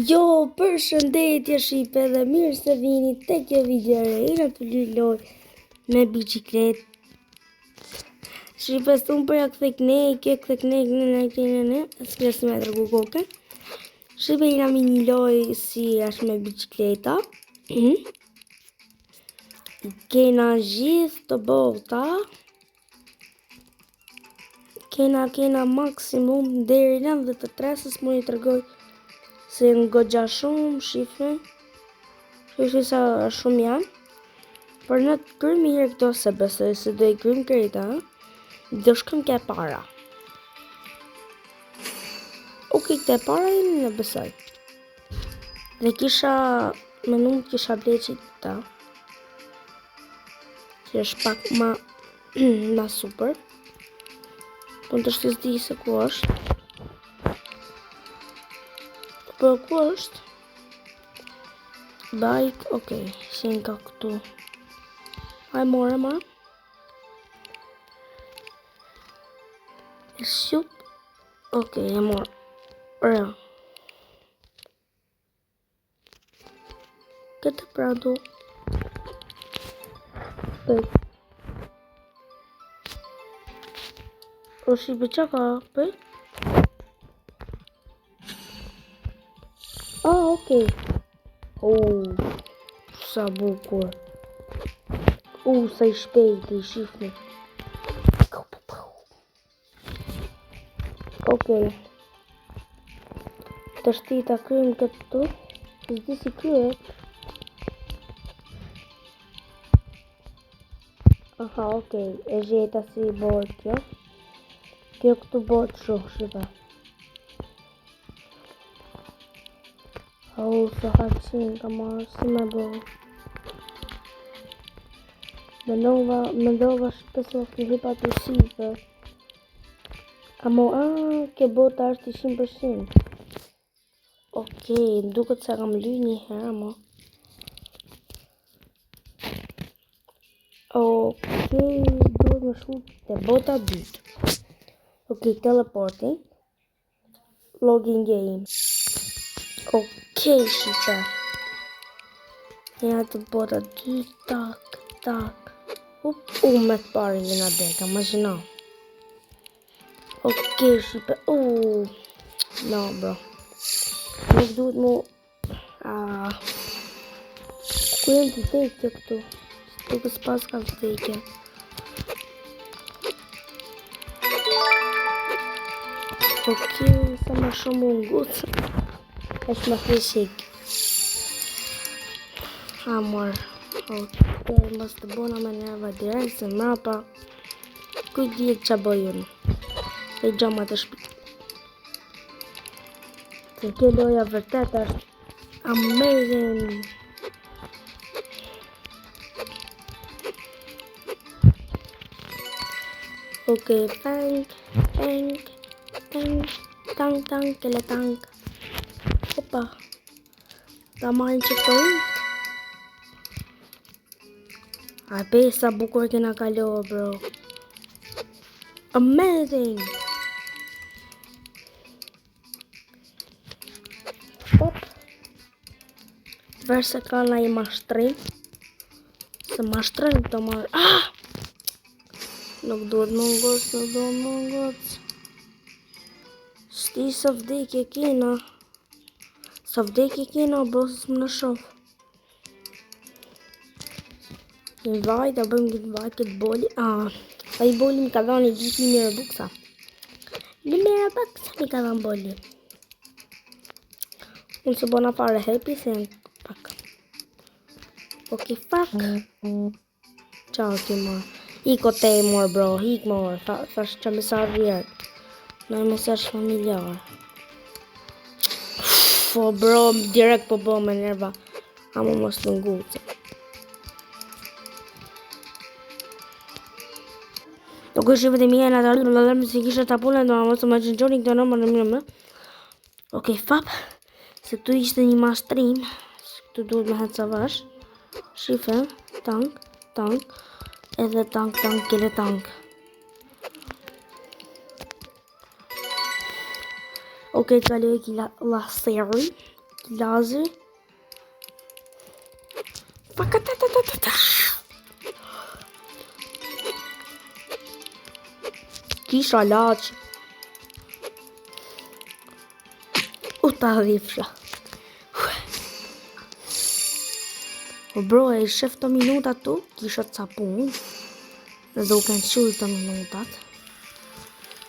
Jo, përshëndetje shipe dhe mirë se vini tek kjo video re, në të loj me biciklet. Shipe së unë përja këthe këne, s'kres me tërgu koke. Shipe jina mi një loj si ashtë me bicikleta. Kena gjithë të bota. Kena maksimum deri 93, se s'mu një tërgoj se në gogja shumë, shifë sa shumë janë. Për në të krymë i herë këto se besoj se do i krymë krejta, do shkëm ke para. Këte para i në besoj. Dhe kisha, kisha bleqit ta, që është pak ma super. Po të shtë zdi se ku është. Po ku është? Bike, okej, si nga këtu. Haj more. E shup. Okej, e more. Këtë pra du. O shipe qa ka, për? Okej. Sa bukur. Sa i shpejt i shifni. Okej. Të shtita krymë këtu. Zdi si kryet. Aha, okej. E gjeta si i bord kjo. Kjo këtu bord shumë, shipa. Sa haqin ka marrë, si me bërë. Mendova shpeso të hipa të shipe. Ke bota është 100%. Okej, duket se kam ly një herë, Okej, duhet më shku të bota 2. Okej, teleporting. Login game. Okej, shipe. Jena të bota 2, tak. Me të pari jena deka, ma gjina. Okej, shipe. No, bro. Nuk duhet mu... Ku jenë të tekje këtu? Tuk s'pas ka të tekje. Okej, sa ma shumë ungutë. Eshtë ma fishik. Amor. Okej, mos të bona me nerva direkt se mrapa. Kuj djetë qa bojun. E gjama të shpi. Se kjo loja vërtet është amazing. Okej, tank, kele tank. Opa. Ta marrin që point. Be sa bukur kena kaloa, bro. Amazing. Verse ka na i mashtrim. Se mashtrim të marrë. Nuk duhet më ngos. Shti sa vdekje kena. Bro, së më në shof. Një vaj, da bëjmë këtë vaj, këtë boli. A i boli mi ka dhani gjithë një mire buksa. Një mire buksa mi ka dhani boli. Unë se bona fare happy, se në pak. Okej, fuck. Ciao, ti mor. Iko te mor, bro, hik mor. Thash që mesaj vjerë. Në mesaj familjar. Bro, direkt po bo me nerva. Amo mos të ngutë. Nuk është shive të mija në të alë, se kisha të apullën, do mos të më gjëngjoni këtë nëmë. Okej, fap. Se këtu ishte një mashtrim. Këtu duhet me hetë savash. Shife, tank. Edhe tank, kele tank. Okej, të kaloj ki la seri. lazer. Kisha laç. U ta dhifra. O bro, e shef të minutat tu, kisha të sapun. Dhe duken qyri të minutat.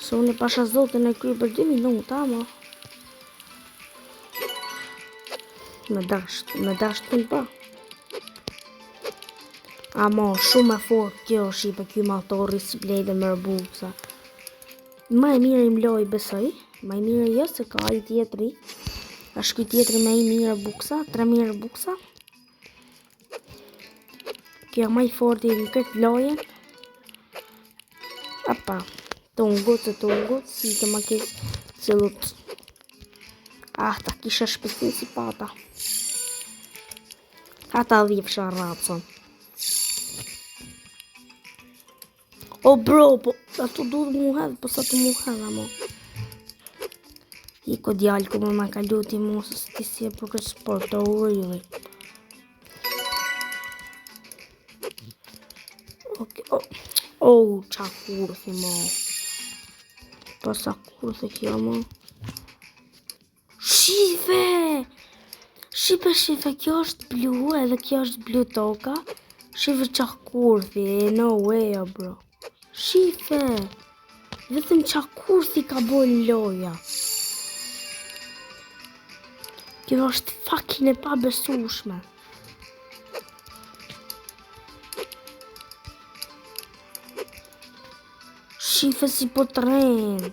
Se unë e pasha zotën e kry për 2 minuta, ama. Me dasht kënë pa. Ama, shumë e fort kjo shipe kjo motori si blejde me rëbuksa. Ma e mirë i mloj besoj. Ma i mirë jo se ka i tjetri. Ashtë kjo tjetri me i mirë buksa, 3 mirë buksa. Kjo ma i forti në këtë lojen. Apa, të ungut, si të ma kisë cilut. Ah, ta kisha shpesin si pata. Ata dhifsha racon. O bro, po, ato duhet mu hedhë, po sa të mu hedhë, amo. Iko djallë ku me kalu ti mu, se ti si e për këtë sport, të ujri. Qa kurthi, mo. Po sa kurthi kjo, mo. Shife, kjo është blu, edhe kjo është blu toka. Shife qa kurthi, no way, bro. Shife, vetëm qa kurthi ka bojnë loja. Kjo është fucking e pa besushme. Shife si po të rejnë.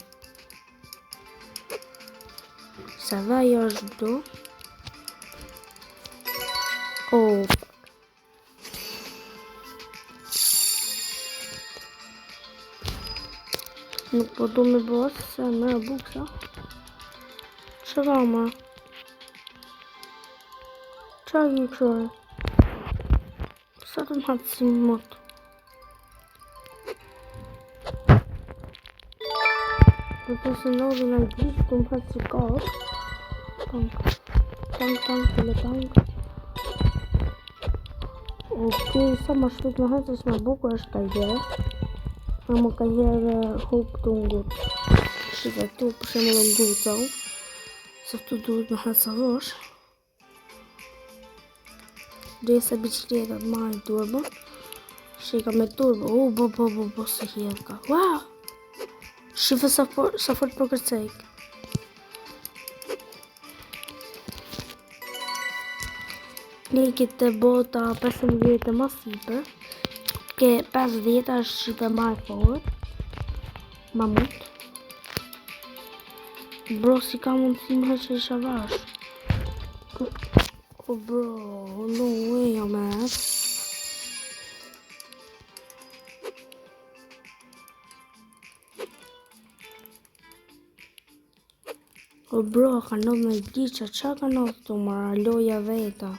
Se dhe jo është blu. Oh, fuck. Nuk po du me bërë se me buksa. Që ka ma? Qa i kërë? Sa të më hatë si motë? Dhe se në dhe në gjithë të më hatë si kërë. Tank, tele tank. Ok, sa ma shpit me hatë se me bukur është ka jere. Ama ka jere huk të ngut. Shqipë tu për shemë dhe ngut zau. Se tu duhet me hatë sa vosh. Dhe se bicikletat ma i turbo. Shika me turbo. Bo, se hjedh ka. Wow! Shife sa fort për kërcejk. Lekit të bota 15 e ma sipër. Ke 50 është shipe ma e fort. Ma mut. Bro, si ka mundësi më që isha vash. Oh bro, no way, man. O bro, ka ndodhë me gjiqa, qa ka ndodhë të mara, loja veta.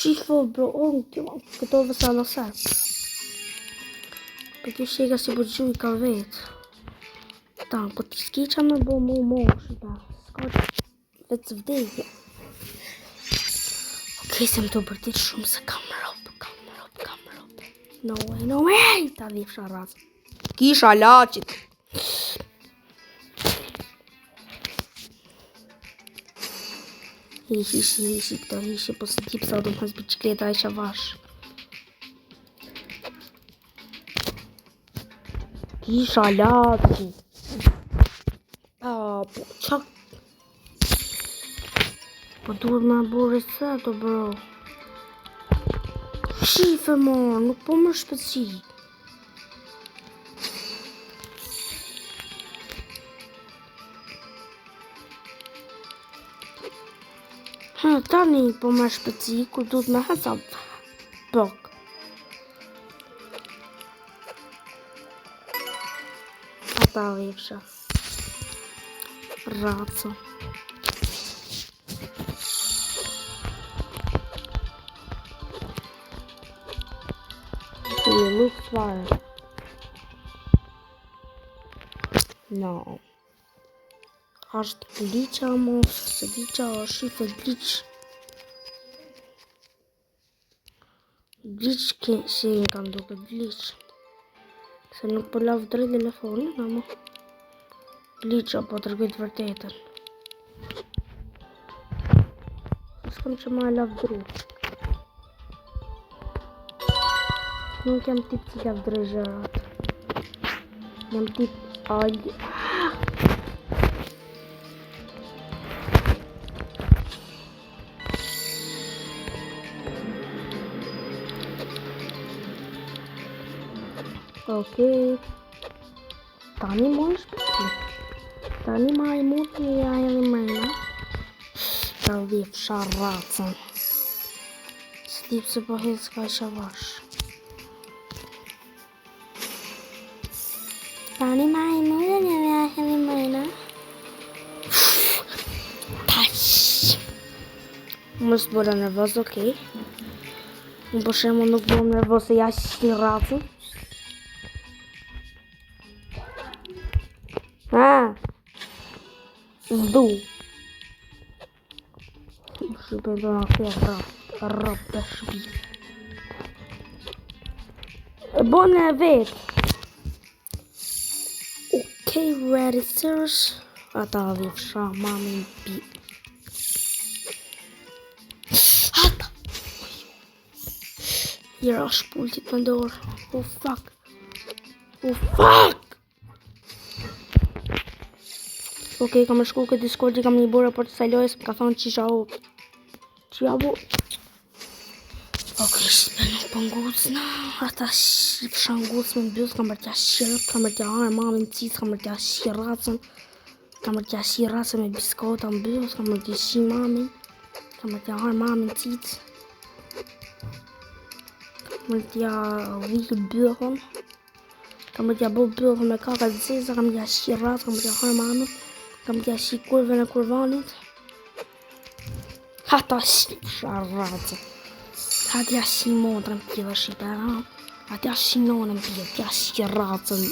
Shifo bro, këto dhe sa lësat. Për kjo shika si për gjuj ka vetë. Ta, po t'i s'ki qa me bo mu shita. S'ka vetë të vdekje. Ok, se më të bërtit shumë se kam rob. No way, ta dhifsha razë. Kisha laqit. Hishi, këto hishi, po së tip sa du më hasë bicikleta e isha vash. Kisha laqit. Po, qa? Po duhet me bo reseto, bro. Shife, mor, nuk po më shpeci. Tani po më shpeci, kur duhet me hasa pok. Ata dhefsha. Raco. Okay, looks fire. No. Është glitcha mos, se glitcha është shifë glitch. Glitch si kam duke glitch. Se nuk po lav drejt telefonin, ama glitcha po të rëgojt vërtetën. S'kam që ma lav drejt. Nuk jam tip që lav drejt gjërat. Jam tip ajde. Okej. Tani mund shpiti. Tani ma i mund të jaja dhe mrena. Ta dhif sharracën. S'tip se po hedh s'ka i shavash. Tani ma i mund të jaja dhe mrena. Tash. Mos bëra nervoz, okej. Unë për shemë nuk bëm nervoz se ja shirracën. Zdu. Shqipe do në thja rap të shpi. E bon e vet. Okej, ready sirs. Ata dhe fsha mamin pi. Ata. Jera shpultit më dorë. Oh fuck. Oh fuck. Okej, kam shku këtë Discordi, kam një bura për të sajlojës, më ka thonë qisha o. Qia bo. Okej, shqipe nuk për ngucna. Ata shqipësha ngucë me mbjus, kam bërtja shqirët, kam bërtja arë mamin cicë, kam bërtja shqiracën. Kam bërtja shqiracën me biskota mbjus, kam bërtja shi mamin. Kam bërtja arë mamin cicë. Kam bërtja vikë bëhën. Kam bërtja bo bëhën me kakat zeza, kam bërtja shqiracën, kam bërtja arë mamin. Kam t'ja shi kurve në kurvanit. Hata shi sharracë. Ha t'ja shi montrën pjeve shqipe. Ha t'ja shi nonën pjeve. T'ja shi racën.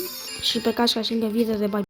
Shqipe ka shka shi nga vitet e baj